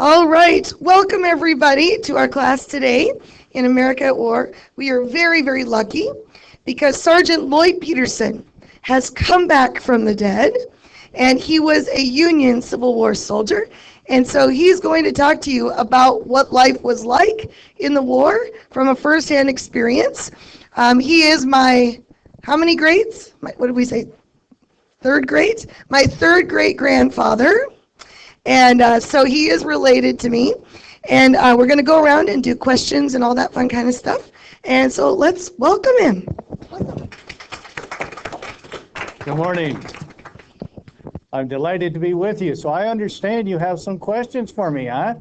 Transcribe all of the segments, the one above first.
All right, welcome everybody to our class today in America at War. We are very, very lucky because Sergeant Lloyd Peterson has come back from the dead, and he was a Union Civil War soldier. And so he's going to talk to you about what life was like in the war from a firsthand experience. He is my, how many grades? What did we say? Third grade? My third great grandfather. And so he is related to me. And we're going to go around and do questions and all that fun kind of stuff. And so let's welcome him. Good morning. I'm delighted to be with you. So I understand you have some questions for me, huh?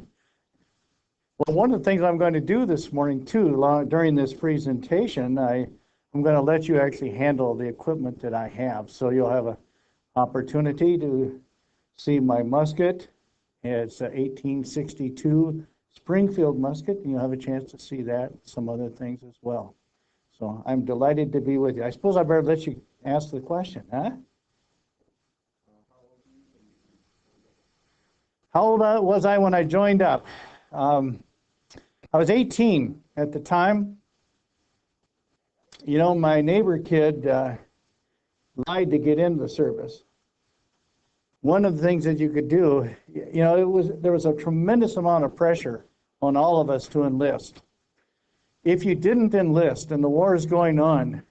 Well, one of the things I'm going to do this morning, too, during this presentation, I'm going to let you actually handle the equipment that I have. So you'll have an opportunity to see my musket. It's an 1862 Springfield musket, and you'll have a chance to see that, some other things as well. So I'm delighted to be with you. I suppose I better let you ask the question, huh? How old was I when I joined up? I was 18 at the time. You know, my neighbor kid lied to get into the service. One of the things that you could do, you know, there was a tremendous amount of pressure on all of us to enlist. If you didn't enlist and the war is going on,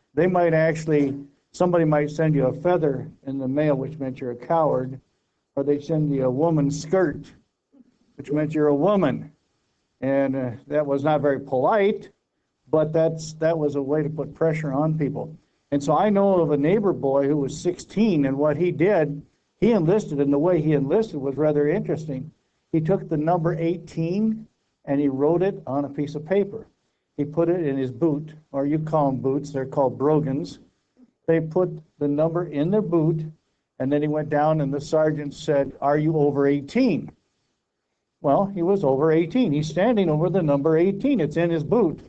somebody might send you a feather in the mail, which meant you're a coward, or they'd send you a woman's skirt, which meant you're a woman. And that was not very polite, but that was a way to put pressure on people. And so I know of a neighbor boy who was 16, and what he did, he enlisted, and the way he enlisted was rather interesting. He took the number 18 and he wrote it on a piece of paper. He put it in his boot, or you call them boots, they're called brogans. They put the number in their boot, and then he went down and the sergeant said, "Are you over 18? Well, he was over 18. He's standing over the number 18. It's in his boot.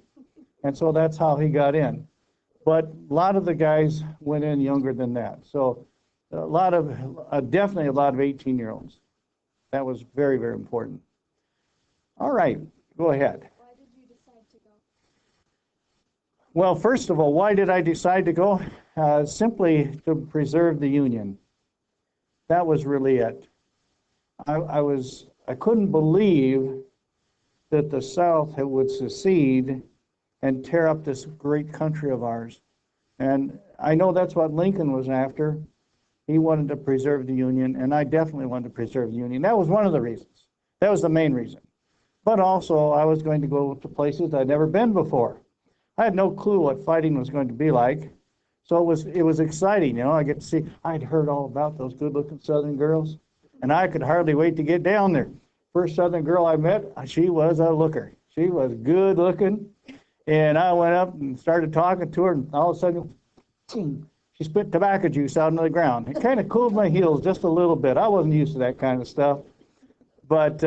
And so that's how he got in. But a lot of the guys went in younger than that. So definitely a lot of 18-year-olds. That was very, very important. All right, go ahead. Why did you decide to go? Well, first of all, why did I decide to go? Simply to preserve the Union. That was really it. I couldn't believe that the South would secede and tear up this great country of ours. And I know that's what Lincoln was after. He wanted to preserve the Union, and I definitely wanted to preserve the Union. That was one of the reasons. That was the main reason. But also, I was going to go to places I'd never been before. I had no clue what fighting was going to be like. So it was exciting, you know. I get to see, I'd heard all about those good-looking Southern girls, and I could hardly wait to get down there. First Southern girl I met, she was a looker. She was good looking, and I went up and started talking to her, and all of a sudden, she spit tobacco juice out on the ground. It kind of cooled my heels just a little bit. I wasn't used to that kind of stuff. But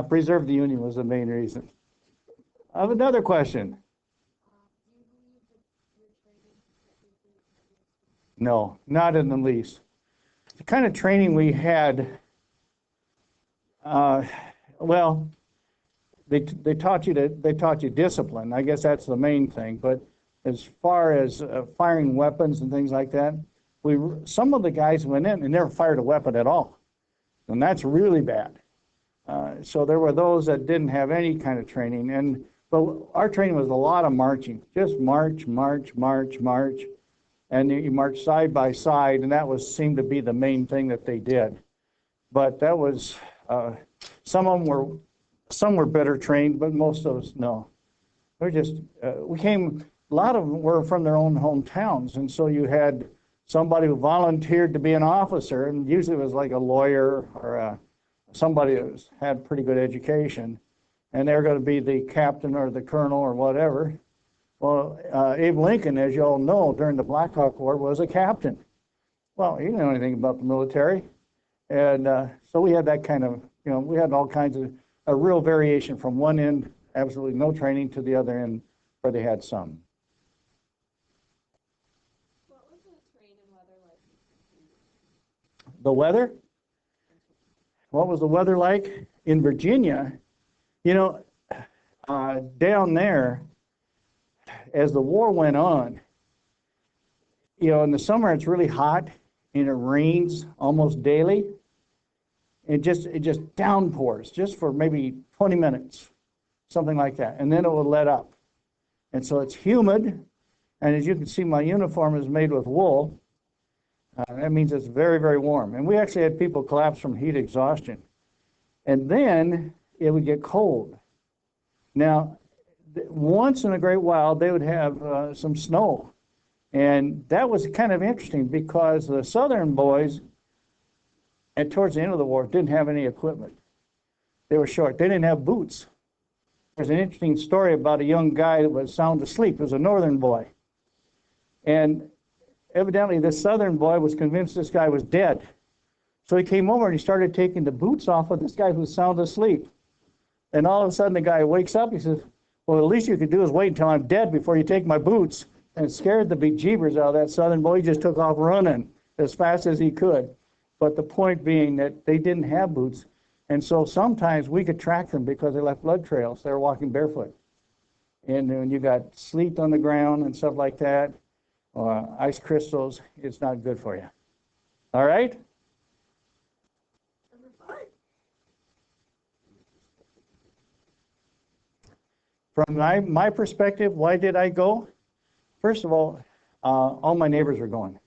preserve the Union was the main reason. I have another question. No, not in the least. The kind of training we had, they taught you discipline. I guess that's the main thing. But as far as firing weapons and things like that, some of the guys went in and never fired a weapon at all, and that's really bad. So there were those that didn't have any kind of training, but our training was a lot of marching, just march, march, march, march. And you march side by side, and that seemed to be the main thing that they did. But that was some were better trained, but most of us no. A lot of them were from their own hometowns, and so you had somebody who volunteered to be an officer, and usually it was like a lawyer or somebody that had pretty good education, and they're going to be the captain or the colonel or whatever. Well, Abe Lincoln, as you all know, during the Black Hawk War was a captain. Well, he didn't know anything about the military. And so we had that kind of, we had all kinds of, a real variation from one end, absolutely no training, to the other end where they had some. What was the terrain and weather like? The weather? What was the weather like? in Virginia, you know, down there, as the war went on, you know, in the summer it's really hot and it rains almost daily. It just downpours just for maybe 20 minutes, something like that, and then it will let up. And so it's humid, and as you can see, my uniform is made with wool. That means it's very, very warm. And we actually had people collapse from heat exhaustion. And then it would get cold. Now, once in a great while, they would have some snow. And that was kind of interesting because the Southern boys, towards the end of the war, didn't have any equipment. They were short. They didn't have boots. There's an interesting story about a young guy that was sound asleep. It was a Northern boy. And evidently, this Southern boy was convinced this guy was dead. So he came over and he started taking the boots off of this guy who was sound asleep. And all of a sudden, the guy wakes up. He says, well, the least you could do is wait until I'm dead before you take my boots. And it scared the bejeebers out of that Southern boy. He just took off running as fast as he could. But the point being that they didn't have boots. And so sometimes we could track them because they left blood trails. They were walking barefoot. And when you got sleet on the ground and stuff like that, ice crystals, it's not good for you. All right? Number 5. From my perspective, why did I go? First of all my neighbors were going.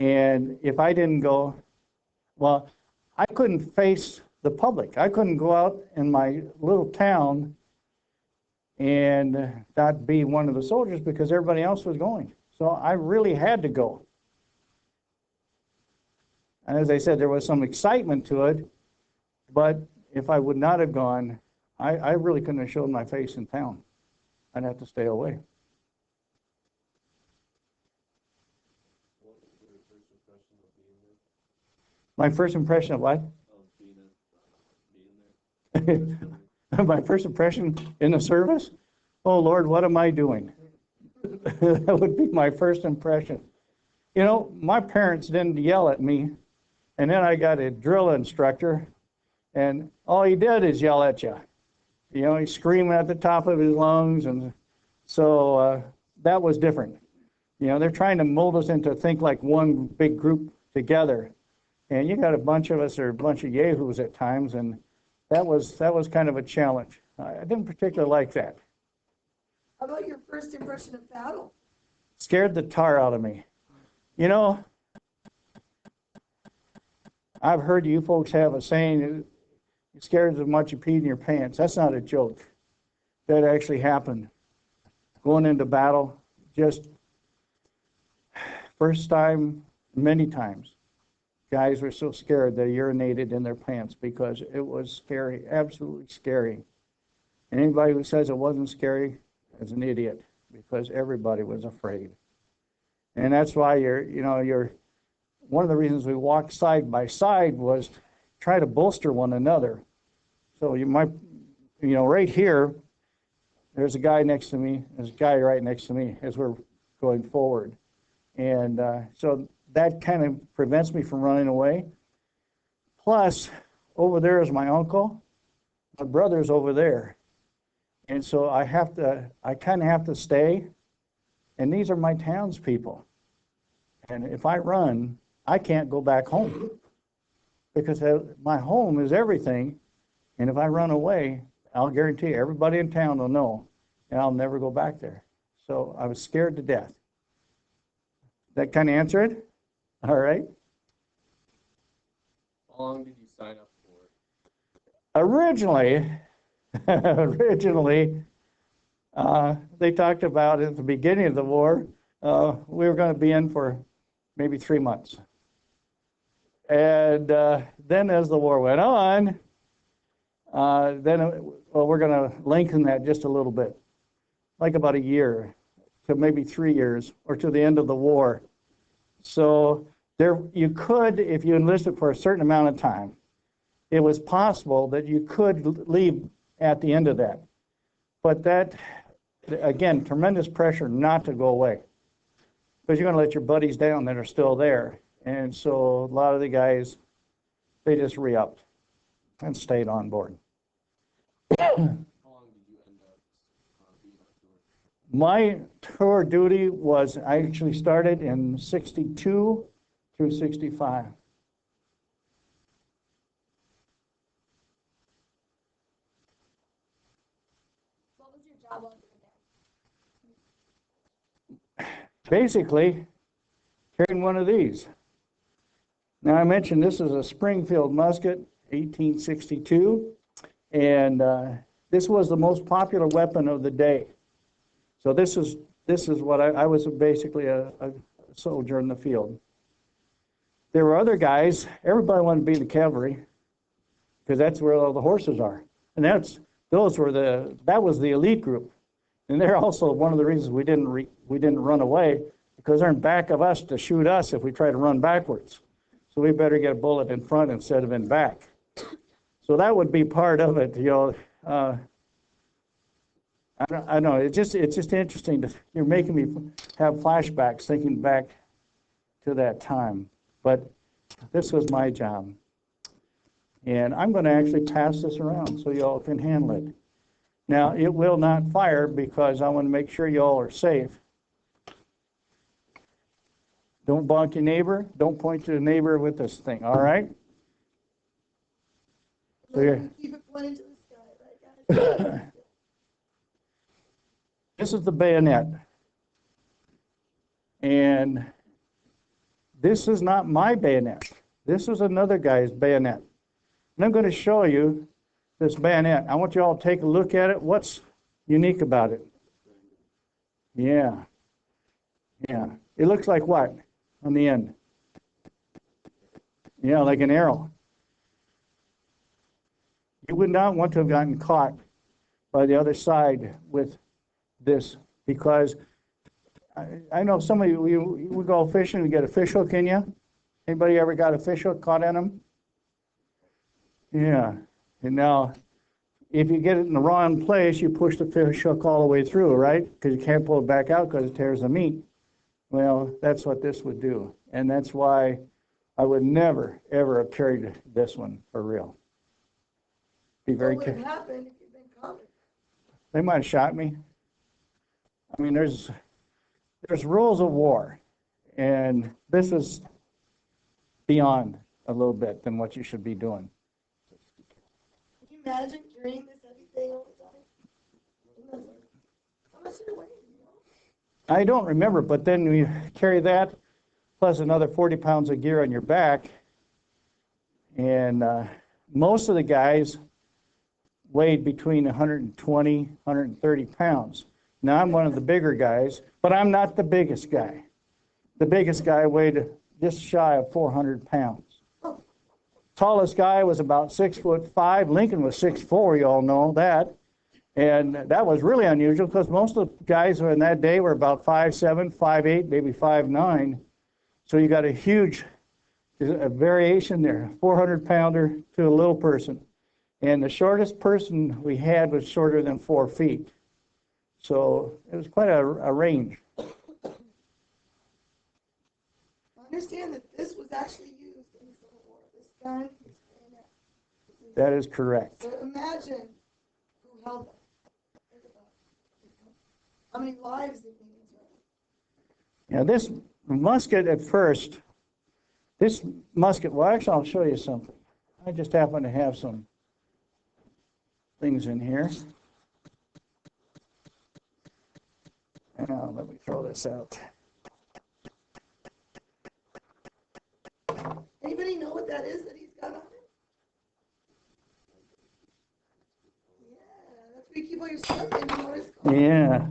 And if I didn't go, well, I couldn't face the public. I couldn't go out in my little town and not be one of the soldiers because everybody else was going. So I really had to go. And as I said, there was some excitement to it, but if I would not have gone, I really couldn't have shown my face in town. I'd have to stay away. My first impression of what? My first impression in the service? Oh, Lord, what am I doing? That would be my first impression. You know, my parents didn't yell at me, and then I got a drill instructor, and all he did is yell at you. You know, he's screaming at the top of his lungs, and so that was different. You know, they're trying to mold us into think like one big group together. And you got a bunch of us, or a bunch of yahoos at times, and that was kind of a challenge. I didn't particularly like that. How about your first impression of battle? Scared the tar out of me. You know, I've heard you folks have a saying, you're scared as much you peed in your pants. That's not a joke. That actually happened. Going into battle, just first time, many times. Guys were so scared they urinated in their pants because it was scary, absolutely scary. And anybody who says it wasn't scary is an idiot because everybody was afraid. And that's why you're one of the reasons we walked side by side was to try to bolster one another. So you might, right here, there's a guy next to me, there's a guy right next to me as we're going forward. And so that kind of prevents me from running away. Plus, over there is my uncle. My brother's over there. And so I kind of have to stay. And these are my townspeople. And if I run, I can't go back home. Because my home is everything. And if I run away, I'll guarantee you, everybody in town will know. And I'll never go back there. So I was scared to death. That kind of answer it? All right. How long did you sign up for? Originally, they talked about at the beginning of the war, we were going to be in for maybe 3 months. And then as the war went on, we're going to lengthen that just a little bit, like about a year to maybe 3 years or to the end of the war. So you could, if you enlisted for a certain amount of time, it was possible that you could leave at the end of that. But that, again, tremendous pressure not to go away. Because you're going to let your buddies down that are still there. And so a lot of the guys, they just re-upped. and stayed on board. How long did you end up being on tour? My tour duty was, I actually started in 62 through 65. What was your job over there? Basically, carrying one of these. Now, I mentioned this is a Springfield musket, 1862, and this was the most popular weapon of the day. So this is what I was basically a soldier in the field. There were other guys. Everybody wanted to be in the cavalry because that's where all the horses are, and that was the elite group, and they're also one of the reasons we didn't run away, because they're in back of us to shoot us if we try to run backwards. So we better get a bullet in front instead of in back. So that would be part of it, you know. I know it's just interesting you're making me have flashbacks thinking back to that time. But this was my job, and I'm going to actually pass this around so y'all can handle it. Now it will not fire because I want to make sure y'all are safe. Don't bonk your neighbor. Don't point to the neighbor with this thing. All right. So Keep it pointed to the sky, right, guys? This is the bayonet, and this is not my bayonet. This is another guy's bayonet. And I'm going to show you this bayonet. I want you all to take a look at it. What's unique about it? Yeah. It looks like what on the end? Yeah, like an arrow. You would not want to have gotten caught by the other side with this, because I know some of you, we go fishing and get a fish hook in you. Anybody ever got a fish hook caught in them? Yeah. And now, if you get it in the wrong place, you push the fish hook all the way through, right? Because you can't pull it back out because it tears the meat. Well, that's what this would do. And that's why I would never, ever have carried this one for real. Be very What would careful. have happened if you'd been caught? They might have shot me. I mean, there's rules of war, and this is beyond a little bit than what you should be doing. Can you imagine carrying this heavy thing all the time? How much did it weigh? I don't remember, but then you carry that plus another 40 pounds of gear on your back, and most of the guys weighed between 120, 130 pounds. Now, I'm one of the bigger guys, but I'm not the biggest guy. The biggest guy weighed just shy of 400 pounds. Tallest guy was about 6'5". Lincoln was 6'4", you all know that. And that was really unusual because most of the guys in that day were about 5'7", 5'8", maybe 5'9". So you got a huge variation there, 400-pounder to a little person. And the shortest person we had was shorter than 4 feet. So it was quite a range. I understand that this was actually used in the Civil War. This gun, this bayonet. That is correct. So imagine who held them. Think about it. How many lives did we lose? Now this musket at first, well, actually I'll show you something. I just happen to have some things in here. Now let me throw this out. Anybody know what that is that he's got on it? Yeah, that's where you keep all your stuff in the Morris car. Yeah.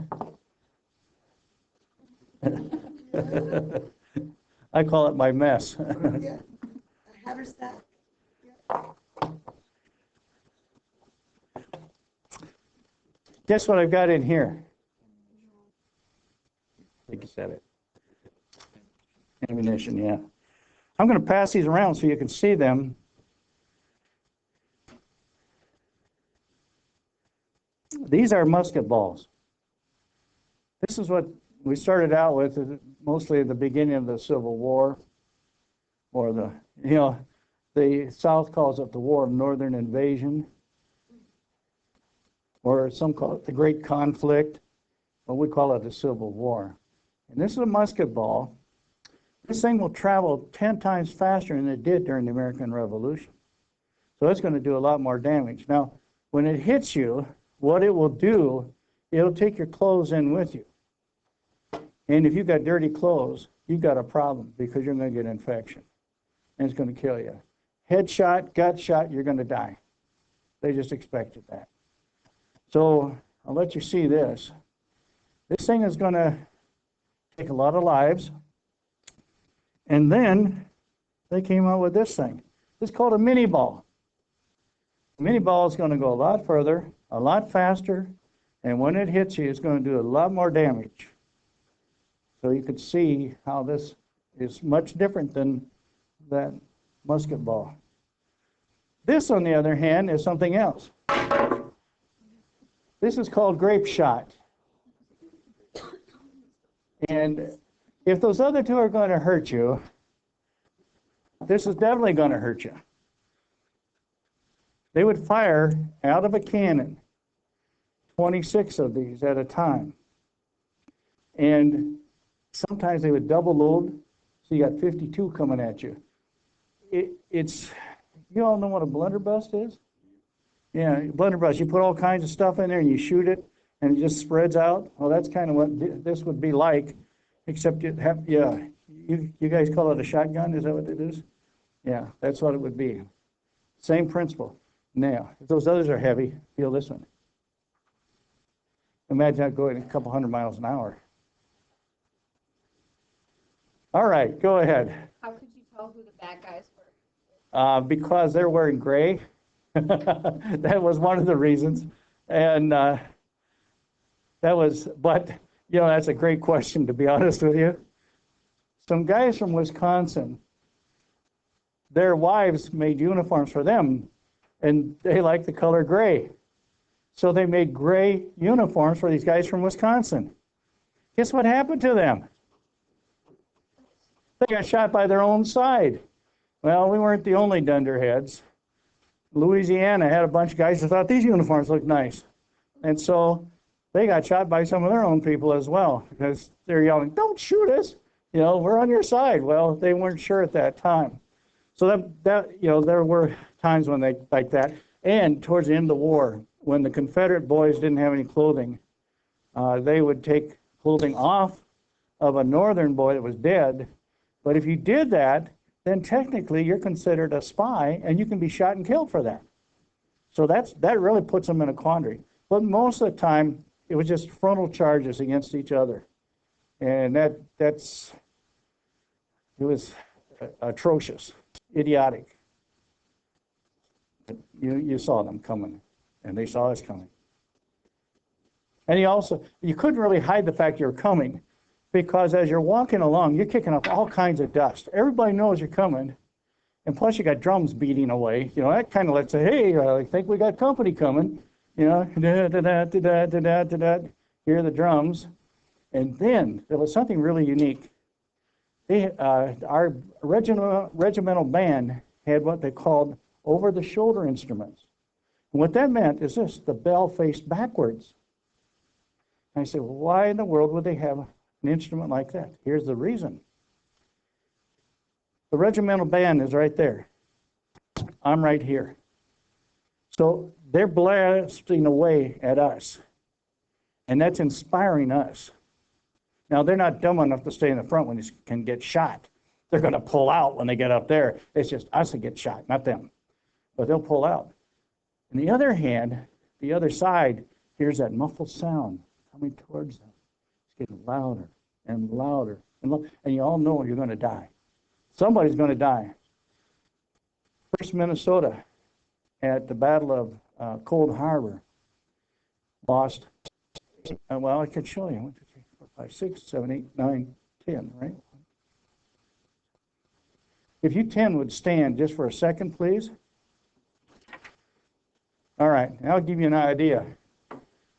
I call it my mess. Yeah, a haversack. Guess what I've got in here? I think you said it. Ammunition, yeah. I'm going to pass these around so you can see them. These are musket balls. This is what we started out with, mostly at the beginning of the Civil War, or The South calls it the War of Northern Invasion, or some call it the Great Conflict, but we call it a Civil War. And this is a musket ball. This thing will travel 10 times faster than it did during the American Revolution. So it's going to do a lot more damage. Now, when it hits you, what it will do, it'll take your clothes in with you. And if you've got dirty clothes, you've got a problem because you're going to get infection. And it's going to kill you. Head shot, gut shot, you're going to die. They just expected that. So I'll let you see this. This thing is going to take a lot of lives. And then they came out with this thing. It's called a mini ball. The mini ball is going to go a lot further, a lot faster, and when it hits you, it's going to do a lot more damage. So you can see how this is much different than that musket ball. This, on the other hand, is something else. This is called grape shot. And if those other two are going to hurt you, this is definitely going to hurt you. They would fire out of a cannon 26 of these at a time. And sometimes they would double load, so you got 52 coming at you. It's, you all know what a blunderbuss is? Yeah, blunderbuss, you put all kinds of stuff in there and you shoot it and it just spreads out. Well, that's kind of what this would be like, except you have, yeah, you guys call it a shotgun, is that what it is? Yeah, that's what it would be. Same principle. Now, if those others are heavy, feel this one. Imagine that going a couple hundred miles an hour. All right, go ahead. How could you tell who the bad guys were? Because they're wearing gray. That was one of the reasons. And that was, but, you know, that's a great question, to be honest with you. Some guys from Wisconsin, their wives made uniforms for them, and they liked the color gray. So they made gray uniforms for these guys from Wisconsin. Guess what happened to them? They got shot by their own side. Well, we weren't the only dunderheads. Louisiana had a bunch of guys that thought these uniforms looked nice. And so they got shot by some of their own people as well, because they're yelling, "Don't shoot us, you know, we're on your side." Well, they weren't sure at that time. So that you know, there were times when they like that. And towards the end of the war, when the Confederate boys didn't have any clothing, they would take clothing off of a Northern boy that was dead. But if you did that, then technically you're considered a spy, and you can be shot and killed for that. So that really puts them in a quandary. But most of the time, it was just frontal charges against each other, and it was atrocious, idiotic. You saw them coming, and they saw us coming. And you couldn't really hide the fact you were coming, because as you're walking along, you're kicking up all kinds of dust. Everybody knows you're coming, and plus you got drums beating away. You know, that kind of lets say, "Hey, I think we got company coming." You know, da da da da da da da da. Hear the drums, and then there was something really unique. Our regimental band had what they called over-the-shoulder instruments. And what that meant is this: the bell faced backwards. And I said, well, why in the world would they have an instrument like that? Here's the reason. The regimental band is right there. I'm right here. So they're blasting away at us, and that's inspiring us. Now, they're not dumb enough to stay in the front when they can get shot. They're going to pull out when they get up there. It's just us that get shot, not them. But they'll pull out. On the other hand, the other side hears that muffled sound coming towards them. It's getting louder and louder. And you all know you're going to die. Somebody's going to die. 1st Minnesota, at the Battle of Cold Harbor, lost, well, I could show you. 1, 2, 3, 4, 5, 6, 7, 8, 9, 10, right? If you 10 would stand just for a second, please. All right, I'll give you an idea.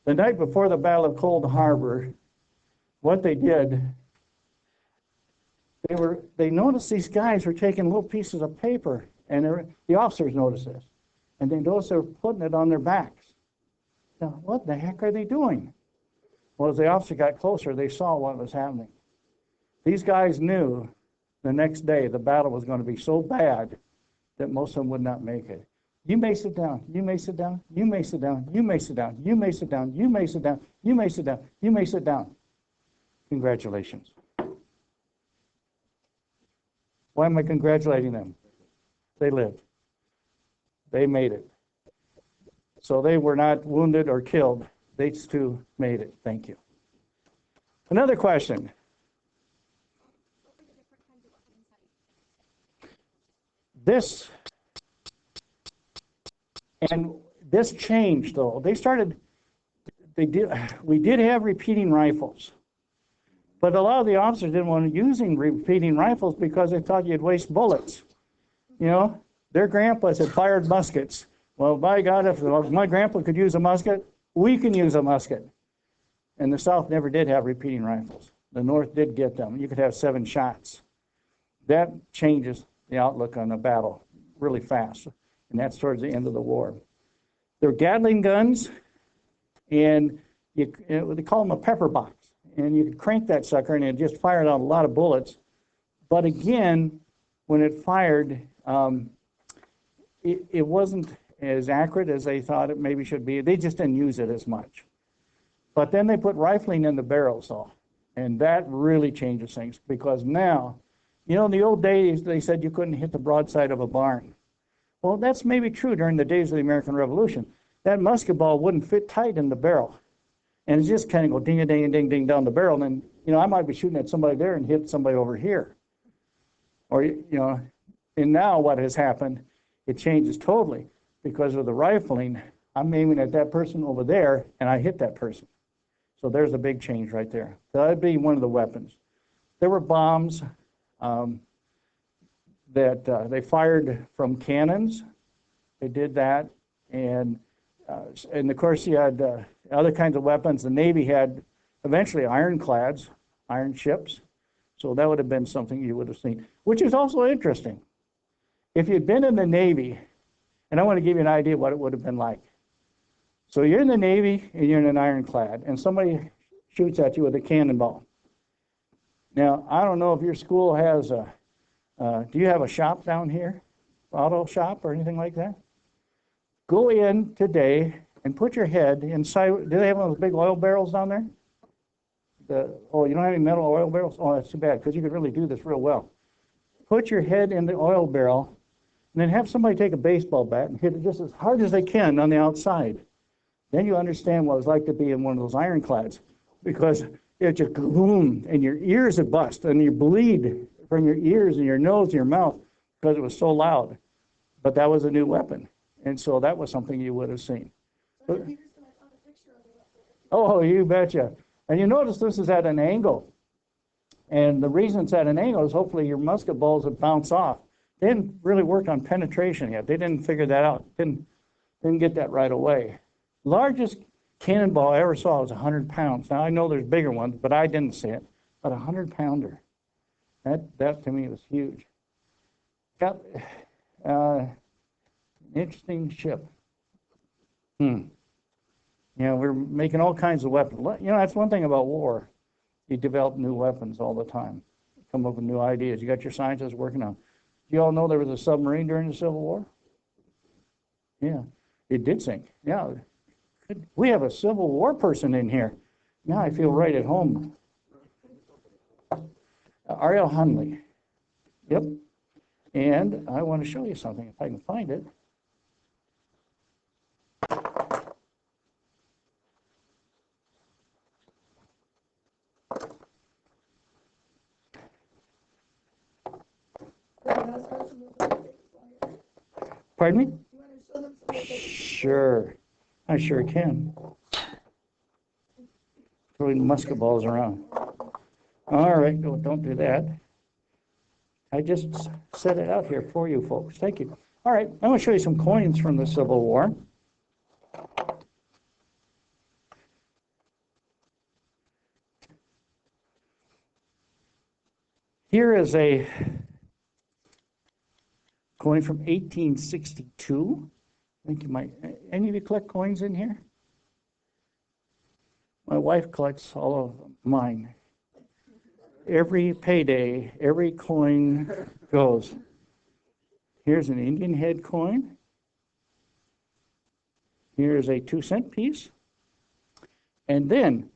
The night before the Battle of Cold Harbor, what they did, they noticed these guys were taking little pieces of paper And the officers noticed this. And they noticed they were putting it on their backs. Now, what the heck are they doing? Well, as the officer got closer, they saw what was happening. These guys knew the next day the battle was going to be so bad that most of them would not make it. You may sit down, you may sit down, you may sit down, you may sit down, you may sit down, you may sit down, you may sit down, you may sit down. Congratulations. Why am I congratulating them? They lived. They made it. So they were not wounded or killed. They too made it. Thank you. Another question. This changed though. We did have repeating rifles. But a lot of the officers didn't want to use repeating rifles because they thought you'd waste bullets. You know, their grandpas had fired muskets. Well, by God, if my grandpa could use a musket, we can use a musket. And the South never did have repeating rifles. The North did get them. You could have 7 shots. That changes the outlook on the battle really fast. And that's towards the end of the war. They're Gatling guns, and they call them a pepper box. And you could crank that sucker, and it just fired out a lot of bullets. But again, when it fired, it wasn't as accurate as they thought it maybe should be. They just didn't use it as much. But then they put rifling in the barrels, though. And that really changes things, because now, you know, in the old days, they said you couldn't hit the broadside of a barn. Well, that's maybe true during the days of the American Revolution. That musket ball wouldn't fit tight in the barrel. And it just kind of go ding-a-ding-a-ding-ding down the barrel. And then, you know, I might be shooting at somebody there and hit somebody over here. Or, you know, and now what has happened, it changes totally. Because of the rifling, I'm aiming at that person over there, and I hit that person. So there's a big change right there. So that'd be one of the weapons. There were bombs that they fired from cannons. They did that. And of course, you had other kinds of weapons. The Navy had eventually ironclads, iron ships. So that would have been something you would have seen, which is also interesting. If you'd been in the Navy, and I want to give you an idea what it would have been like. So you're in the Navy, and you're in an ironclad, and somebody shoots at you with a cannonball. Now, I don't know if your school has do you have a shop down here? Auto shop or anything like that? Go in today and put your head inside. Do they have one of those big oil barrels down there? Oh, you don't have any metal oil barrels? Oh, that's too bad, because you could really do this real well. Put your head in the oil barrel, and then have somebody take a baseball bat and hit it just as hard as they can on the outside. Then you understand what it's like to be in one of those ironclads, because it just boom, and your ears would bust, and you bleed from your ears and your nose and your mouth because it was so loud. But that was a new weapon, and so that was something you would have seen. But, oh, you betcha. And you notice this is at an angle. And the reason it's at an angle is hopefully your musket balls would bounce off. They didn't really work on penetration yet. They didn't figure that out. Didn't get that right away. Largest cannonball I ever saw was 100 pounds. Now, I know there's bigger ones, but I didn't see it. But a 100-pounder. That to me was huge. Got interesting ship. You know, we're making all kinds of weapons. You know, that's one thing about war. You develop new weapons all the time. Come up with new ideas. You got your scientists working on. Do you all know there was a submarine during the Civil War? Yeah, it did sink. Yeah, we have a Civil War person in here. Now I feel right at home. Ariel Hunley. Yep. And I want to show you something if I can find it. Pardon me? Sure. I sure can. Throwing musket balls around. All right, no, don't do that. I just set it out here for you folks. Thank you. All right, I'm going to show you some coins from the Civil War. Here is a coin from 1862. I think you might, any of you collect coins in here? My wife collects all of mine. Every payday, every coin goes. Here's an Indian head coin. Here's a 2-cent piece. And then,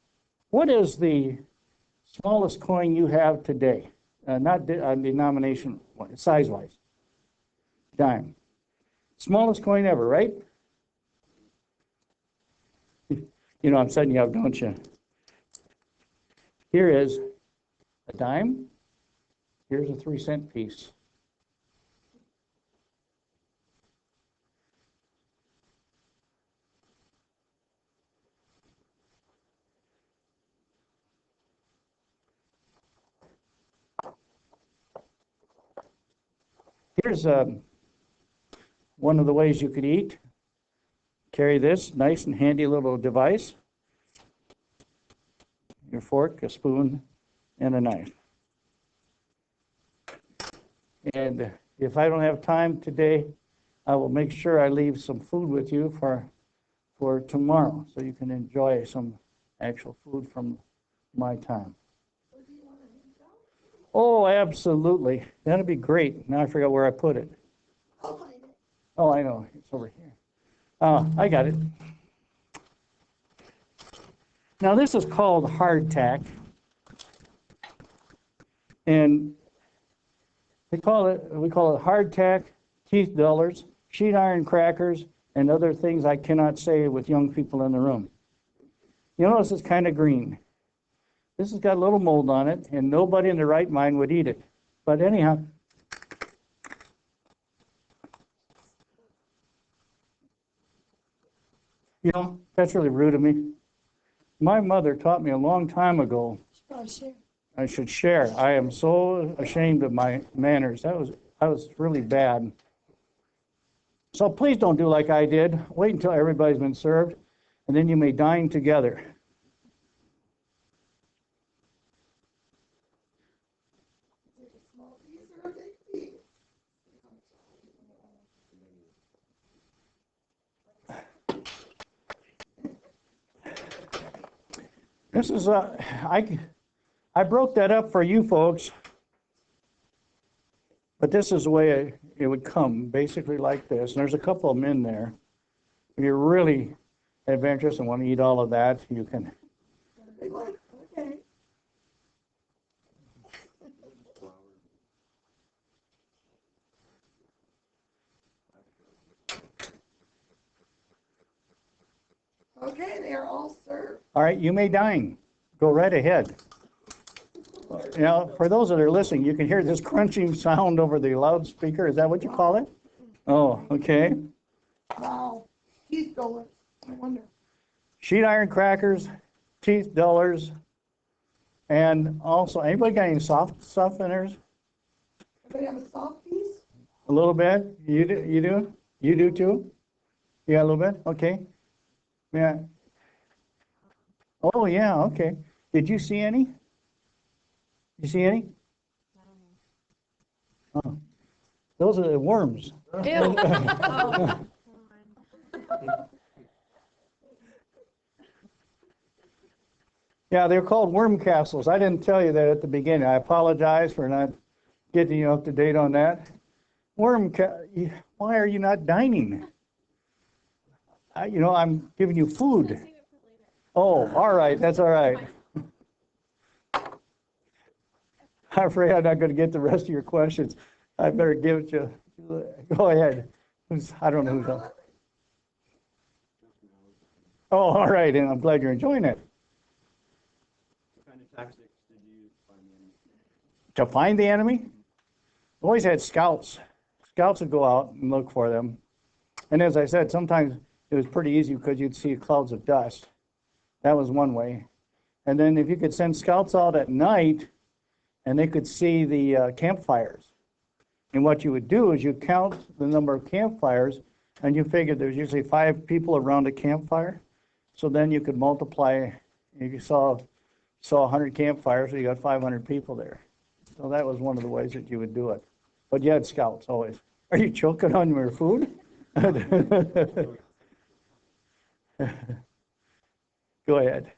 what is the smallest coin you have today? Not denomination, size-wise. Dime. Smallest coin ever, right? You know I'm setting you up, don't you? Here is a dime. Here's a 3-cent piece. Here's one of the ways you could eat. Carry this nice and handy little device. Your fork, a spoon, and a knife. And if I don't have time today, I will make sure I leave some food with you for tomorrow, so you can enjoy some actual food from my time. Oh, absolutely. That'd be great. Now I forgot where I put it. I'll find it. Oh, I know. It's over here. I got it. Now this is called hardtack. And we call it hardtack, teeth dullers, sheet iron crackers, and other things I cannot say with young people in the room. You notice it's kind of green. This has got a little mold on it, and nobody in their right mind would eat it. But anyhow, you know, that's really rude of me. My mother taught me a long time ago I should share. I am so ashamed of my manners. That was really bad. So please don't do like I did. Wait until everybody's been served, and then you may dine together. This is I broke that up for you folks, but this is the way it would come, basically like this. And there's a couple of them in there. If you're really adventurous and want to eat all of that, you can. Okay. Okay, they are all served. All right, you may dine. Go right ahead. Now, for those that are listening, you can hear this crunching sound over the loudspeaker. Is that what you call it? Oh, okay. Wow. Teeth dullers. I wonder. Sheet iron crackers, teeth dullers, and also, anybody got any soft stuff in theirs? Anybody have a soft piece? A little bit? You do? You do? You do too? You got a little bit? Okay. Yeah. Oh, yeah, okay. Did you see any? You see any? Oh. Those are the worms. Ew. Yeah, they're called worm castles. I didn't tell you that at the beginning. I apologize for not getting you up to date on that. Why are you not dining? I'm giving you food. Oh, all right, that's all right. I'm afraid I'm not going to get the rest of your questions. I better give it to you. Go ahead. I don't know who's on. Oh, all right, and I'm glad you're enjoying it. What kind of tactics did you use to find the enemy? To find the enemy? Always had scouts. Scouts would go out and look for them. And as I said, sometimes it was pretty easy because you'd see clouds of dust. That was one way. And then if you could send scouts out at night and they could see the campfires. And what you would do is you count the number of campfires, and you figured there's usually 5 people around a campfire. So then you could multiply. If you saw 100 campfires, so you got 500 people there. So that was one of the ways that you would do it. But you had scouts always. Are you choking on your food? Go ahead.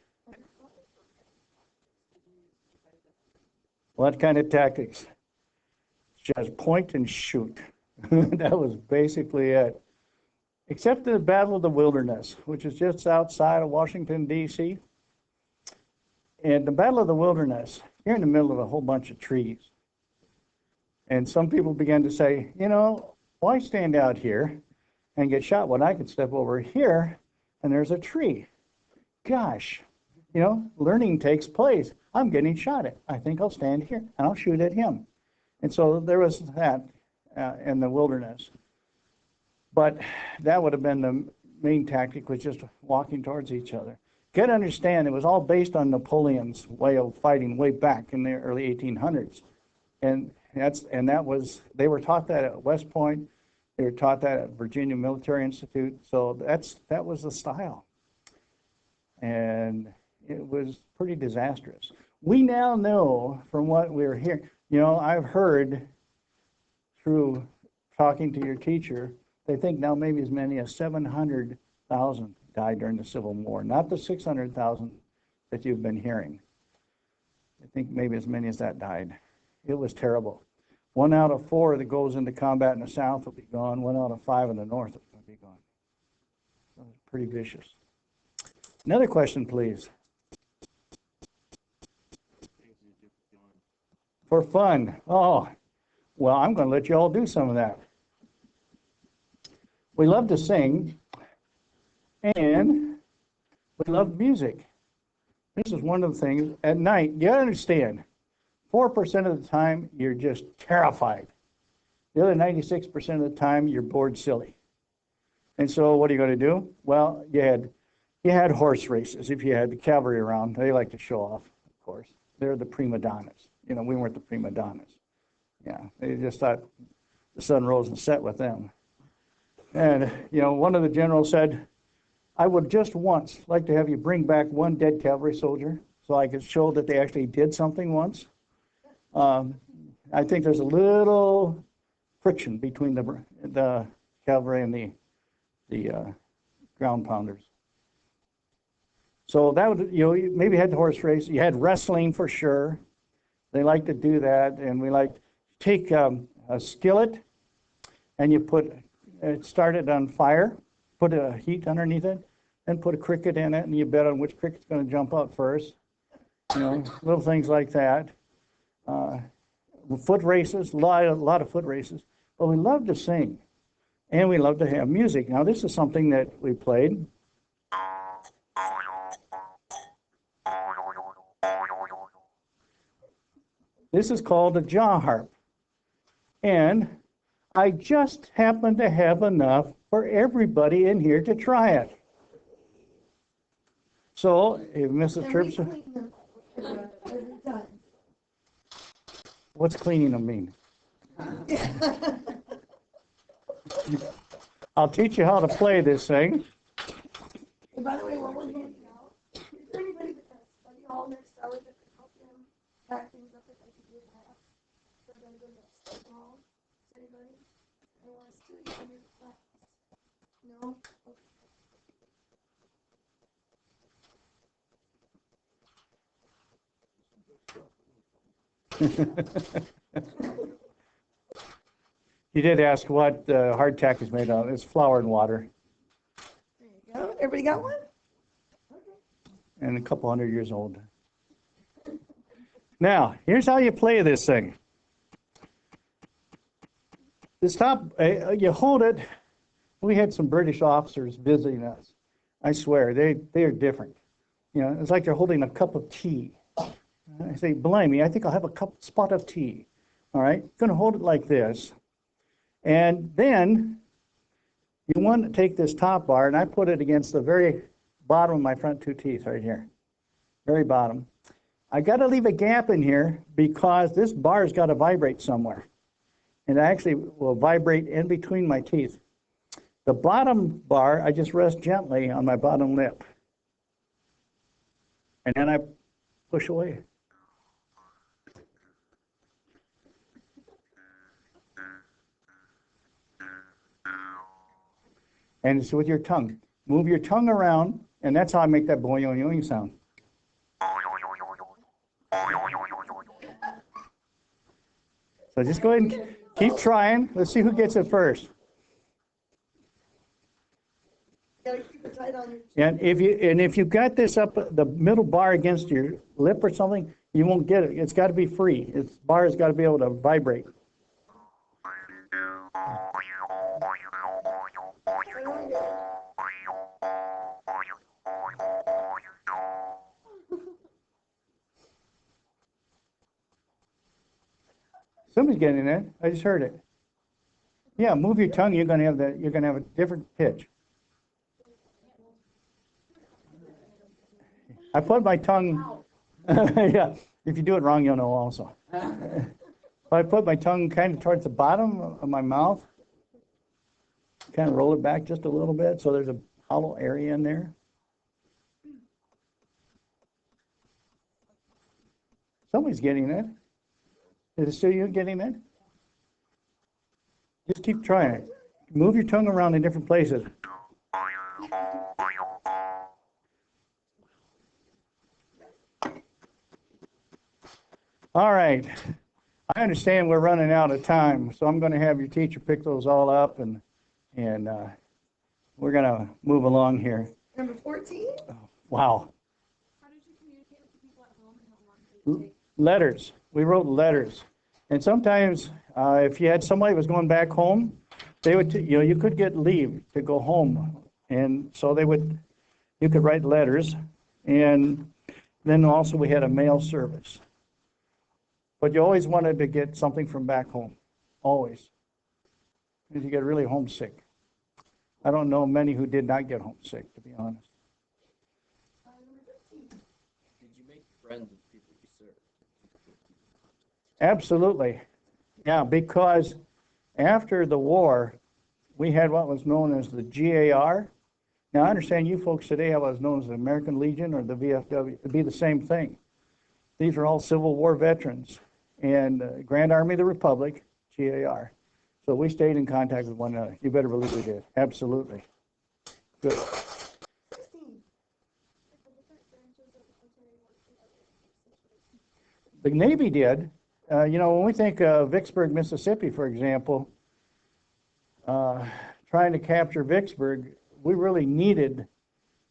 What kind of tactics? Just point and shoot. That was basically it. Except the Battle of the Wilderness, which is just outside of Washington, D.C. And the Battle of the Wilderness, you're in the middle of a whole bunch of trees. And some people began to say, you know, why stand out here and get shot when I could step over here and there's a tree? Gosh, you know, learning takes place. I'm getting shot at. I think I'll stand here and I'll shoot at him. And so there was that in the wilderness. But that would have been the main tactic, was just walking towards each other. Got to understand, it was all based on Napoleon's way of fighting way back in the early 1800s. And that was, they were taught that at West Point. They were taught that at Virginia Military Institute. So that was the style. And it was pretty disastrous. We now know from what we're hearing, you know, I've heard through talking to your teacher, they think now maybe as many as 700,000 died during the Civil War, not the 600,000 that you've been hearing. I think maybe as many as that died. It was terrible. 1 out of 4 that goes into combat in the South will be gone. 1 out of 5 in the North will be gone. So it's pretty vicious. Another question, please. For fun. Oh, well, I'm going to let you all do some of that. We love to sing, and we love music. This is one of the things. At night, you understand, 4% of the time, you're just terrified. The other 96% of the time, you're bored silly. And so what are you going to do? Well, you had horse races. If you had the cavalry around, they like to show off, of course. They're the prima donnas. You know, we weren't the prima donnas. Yeah, they just thought the sun rose and set with them. And, you know, one of the generals said, I would just once like to have you bring back one dead cavalry soldier so I could show that they actually did something once. I think there's a little friction between the cavalry and the ground pounders. So that would, you know, you maybe had the horse race. You had wrestling for sure. They like to do that. And we like to take a skillet and you start it on fire, put a heat underneath it, and put a cricket in it, and you bet on which cricket's going to jump up first. You know, little things like that. Foot races, a lot of foot races. But we love to sing, and we love to have music. Now, this is something that we played. This is called a jaw harp. And I just happen to have enough for everybody in here to try it. So, if Mrs. Tripp, what's cleaning them mean? I'll teach you how to play this thing. And by the way, while we're handing out, is there anybody that has study hall next hour that could help them pack things up if I could do that? So they're going to go to study hall. Is anybody? I want to steal you from your class. No? You did ask what hardtack is made of. It's flour and water. There you go. Everybody got one? And a couple 100 years old. Now, here's how you play this thing. This top, you hold it. We had some British officers visiting us. I swear, they are different. You know, it's like they're holding a cup of tea. I say, blimey, I think I'll have a spot of tea. All right, going to hold it like this. And then you want to take this top bar, and I put it against the very bottom of my front 2 teeth right here. Very bottom. I got to leave a gap in here because this bar's got to vibrate somewhere. And it actually will vibrate in between my teeth. The bottom bar, I just rest gently on my bottom lip. And then I push away. And it's with your tongue. Move your tongue around, and that's how I make that boing sound. So just go ahead and keep trying. Let's see who gets it first. Gotta keep it tight on your And if you got this up the middle bar against your lip or something, you won't get it. It's got to be free. Its bar has got to be able to vibrate. Somebody's getting it. I just heard it. Yeah, move your tongue. You're gonna have that. You're gonna have a different pitch. I put my tongue. Yeah, if you do it wrong, you'll know also. But I put my tongue kind of towards the bottom of my mouth. Kind of roll it back just a little bit, so there's a hollow area in there. Somebody's getting it. Is it still you getting it? Just keep trying it. Move your tongue around in different places. All right. I understand we're running out of time, so I'm going to have your teacher pick those all up, and we're going to move along here. Number 14. Wow. How did you communicate with the people at home and how long did it take? Letters. We wrote letters. And sometimes if you had somebody who was going back home, they would, you could get leave to go home. And so you could write letters. And then also we had a mail service. But you always wanted to get something from back home. Always. Because you get really homesick. I don't know many who did not get homesick, to be honest. Did you make friends with people you served? Absolutely. Yeah, because after the war, we had what was known as the GAR. Now, I understand you folks today have what is known as the American Legion or the VFW. It'd be the same thing. These are all Civil War veterans and Grand Army of the Republic, GAR. So we stayed in contact with one another. You better believe we did. Absolutely. Good. 16. The Navy did. When we think of Vicksburg, Mississippi, for example, trying to capture Vicksburg, we really needed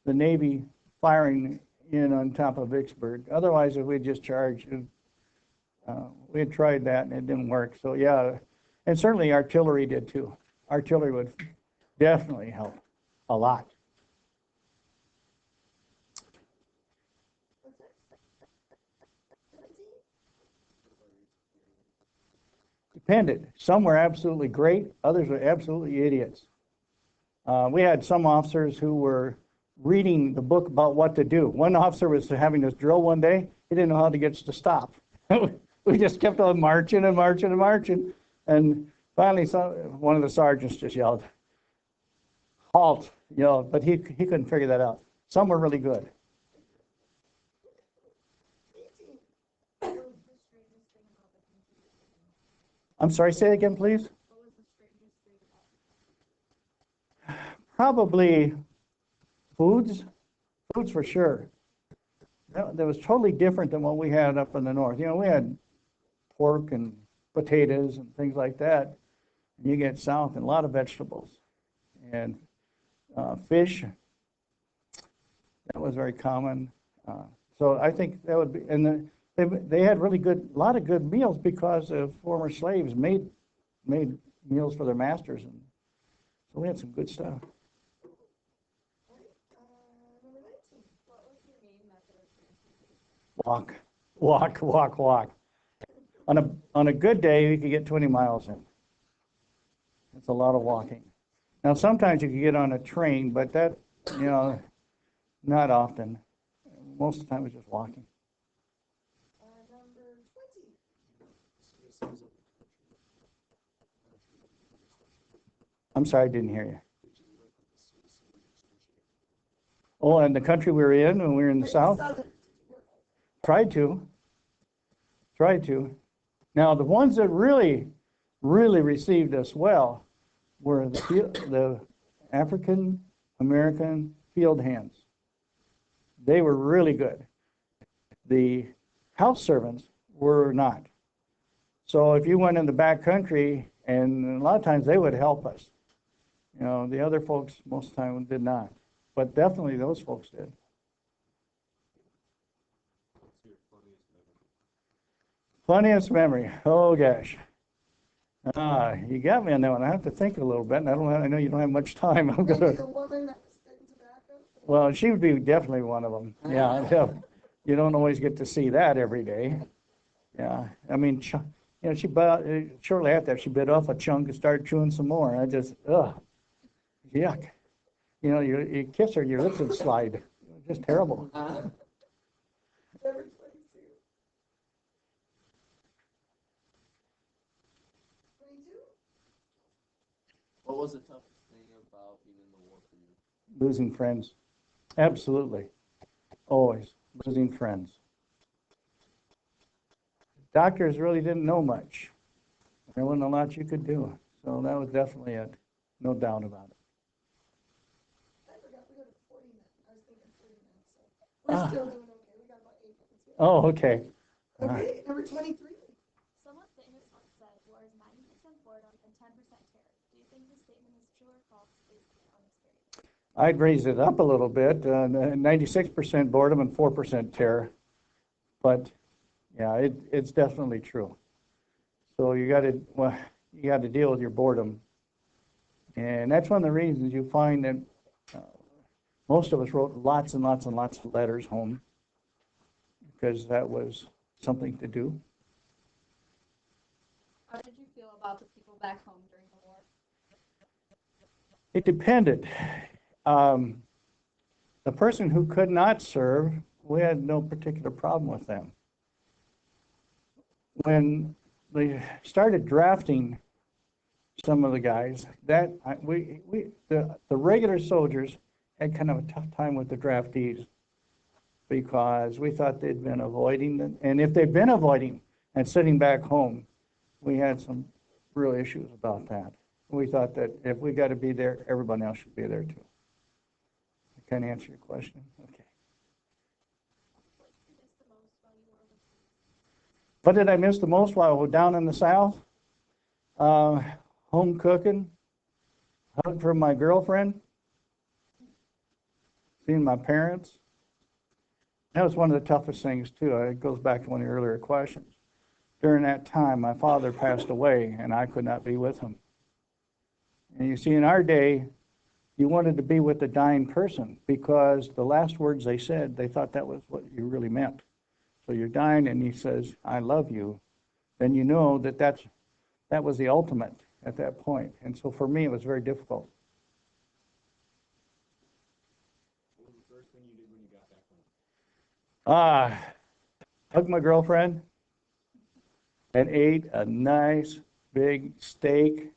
the Navy firing in on top of Vicksburg. Otherwise, if we just charged, we had tried that and it didn't work. So yeah, and certainly artillery did too. Artillery would definitely help a lot. Depended. Some were absolutely great. Others were absolutely idiots. We had some officers who were reading the book about what to do. One officer was having this drill one day. He didn't know how to get us to stop. We just kept on marching and marching and marching. And finally, one of the sergeants just yelled, "Halt!" But he couldn't figure that out. Some were really good. I'm sorry, say it again, please. What was the strangest thing about it? Probably foods for sure. That was totally different than what we had up in the north. We had pork and potatoes and things like that. You get south and a lot of vegetables and fish. That was very common. So I think that would be, and they had a lot of good meals because of former slaves made meals for their masters, and so we had some good stuff. Number 19. What was your main method of transportation? Walk. On a good day, you could get 20 miles in. That's a lot of walking. Now, sometimes you could get on a train, but that, not often. Most of the time, it was just walking. Number 20. I'm sorry, I didn't hear you. Oh, and the country we were in when we were in the South? Tried to. Now, the ones that really received us well were the African American field hands. They were really good. The house servants were not. So if you went in the back country, and a lot of times they would help us. You know, the other folks most of the time did not. But definitely those folks did. What's your funniest memory? Funniest memory. Oh gosh. You got me on that one. I have to think a little bit, and I know you don't have much time. I'm Maybe gonna. the woman that was spitting tobacco? Well, she would be definitely one of them. Yeah, yeah. You don't always get to see that every day. Yeah, I mean, you know, shortly after that, she bit off a chunk and started chewing some more. I just, yuck. You know, you kiss her, your lips would slide. Just terrible. Number 22. What was the toughest thing about being in the war for you? Losing friends. Absolutely. Always losing friends. Doctors really didn't know much. There wasn't a lot you could do. So that was definitely it. No doubt about it. I forgot we got 40 minutes. I was thinking 30 minutes. So we're still doing okay. We got about 8 minutes here. Oh, okay. Okay, number 23. Someone famous once said, war is 90% boredom and 10% terror. Do you think this statement is true or false based on experience? I'd raise it up a little bit. 96% boredom and 4% terror. But yeah, it's definitely true. So you got to deal with your boredom, and that's one of the reasons you find that most of us wrote lots and lots and lots of letters home because that was something to do. How did you feel about the people back home during the war? It depended. The person who could not serve, we had no particular problem with them. When they started drafting some of the guys, that the regular soldiers had kind of a tough time with the draftees because we thought they'd been avoiding them, and if they'd been avoiding and sitting back home, we had some real issues about that. We thought that if we got to be there, everyone else should be there too. I can't answer your question. Okay. What did I miss the most while we were down in the South? Home cooking, hug from my girlfriend, seeing my parents. That was one of the toughest things too. It goes back to one of the earlier questions. During that time, my father passed away, and I could not be with him. And you see, in our day, you wanted to be with the dying person because the last words they said, they thought that was what you really meant. So you're dying, and he says, "I love you." Then you know that that was the ultimate at that point. And so for me, it was very difficult. What was the first thing you did when you got back home? Hugged my girlfriend and ate a nice big steak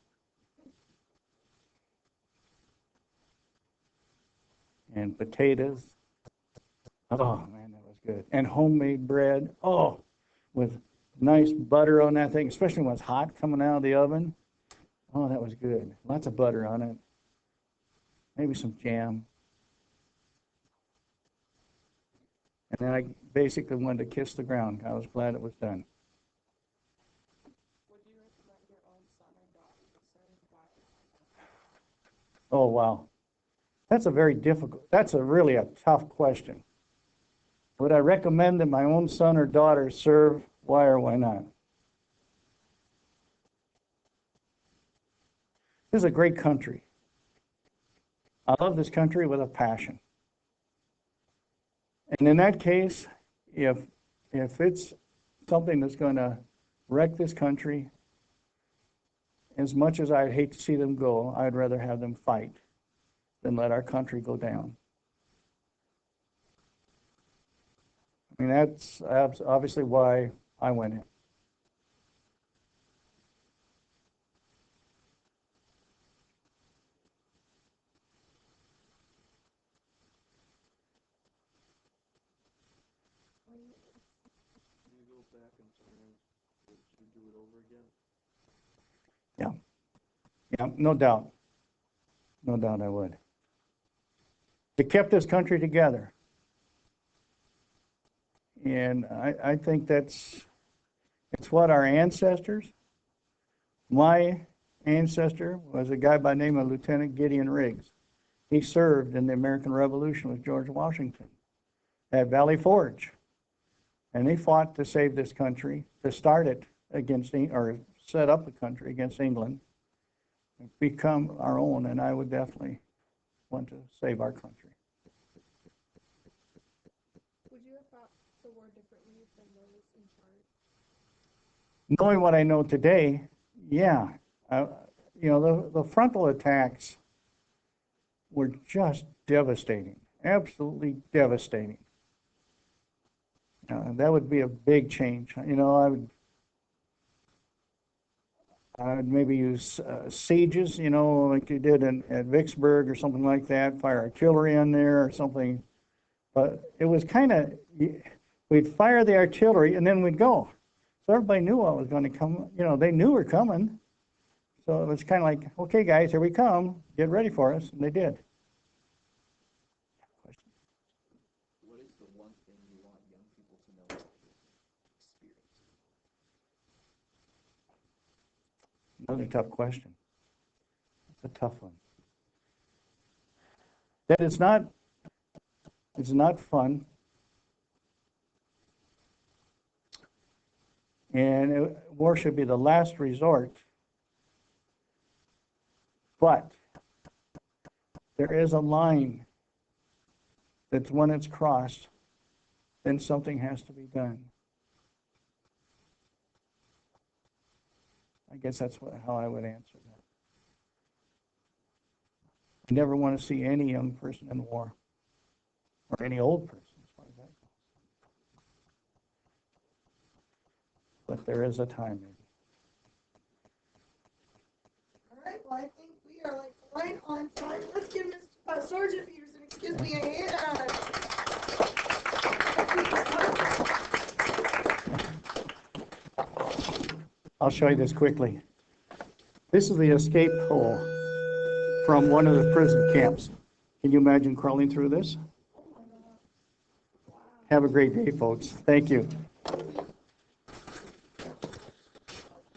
and potatoes. Oh man, that was good. And homemade bread. Oh, with nice butter on that thing, especially when it's hot coming out of the oven. Oh, that was good. Lots of butter on it. Maybe some jam. And then I basically wanted to kiss the ground. I was glad it was done. Would you recommend your own son or daughter to serve why? Oh, wow. That's a really a tough question. Would I recommend that my own son or daughter serve? Why or why not? This is a great country. I love this country with a passion. And in that case, if it's something that's going to wreck this country, as much as I'd hate to see them go, I'd rather have them fight than let our country go down. I mean, that's obviously why I went in. When you go back in time, would you do it over again? Yeah, yeah, no doubt. No doubt I would. It kept this country together. And I think it's what our ancestors, my ancestor was a guy by the name of Lieutenant Gideon Riggs. He served in the American Revolution with George Washington at Valley Forge. And they fought to save this country, to start it against, or set up the country against England, become our own, and I would definitely want to save our country. Would you have fought the war differently than those in charge? Knowing what I know today, yeah. You know, the frontal attacks were just devastating, absolutely devastating. That would be a big change. You know, I would maybe use sieges, you know, like you did at Vicksburg or something like that, fire artillery in there or something. But it was kind of, we'd fire the artillery and then we'd go. So everybody knew what was going to come. You know, they knew we're coming. So it was kind of like, okay, guys, here we come. Get ready for us. And they did. What is the one thing you want young people to know about your experience? Another tough question. It's a tough one. That it's not fun. And war should be the last resort. But there is a line that when it's crossed, then something has to be done. I guess that's how I would answer that. I never want to see any young person in war, or any old person, as far as that goes. But there is a time, maybe. All right, well, I think we are like right on time. Let's give Sergeant Peterson, excuse me, a hand. I'll show you this quickly. This is the escape hole from one of the prison camps. Can you imagine crawling through this? Have a great day, folks. Thank you.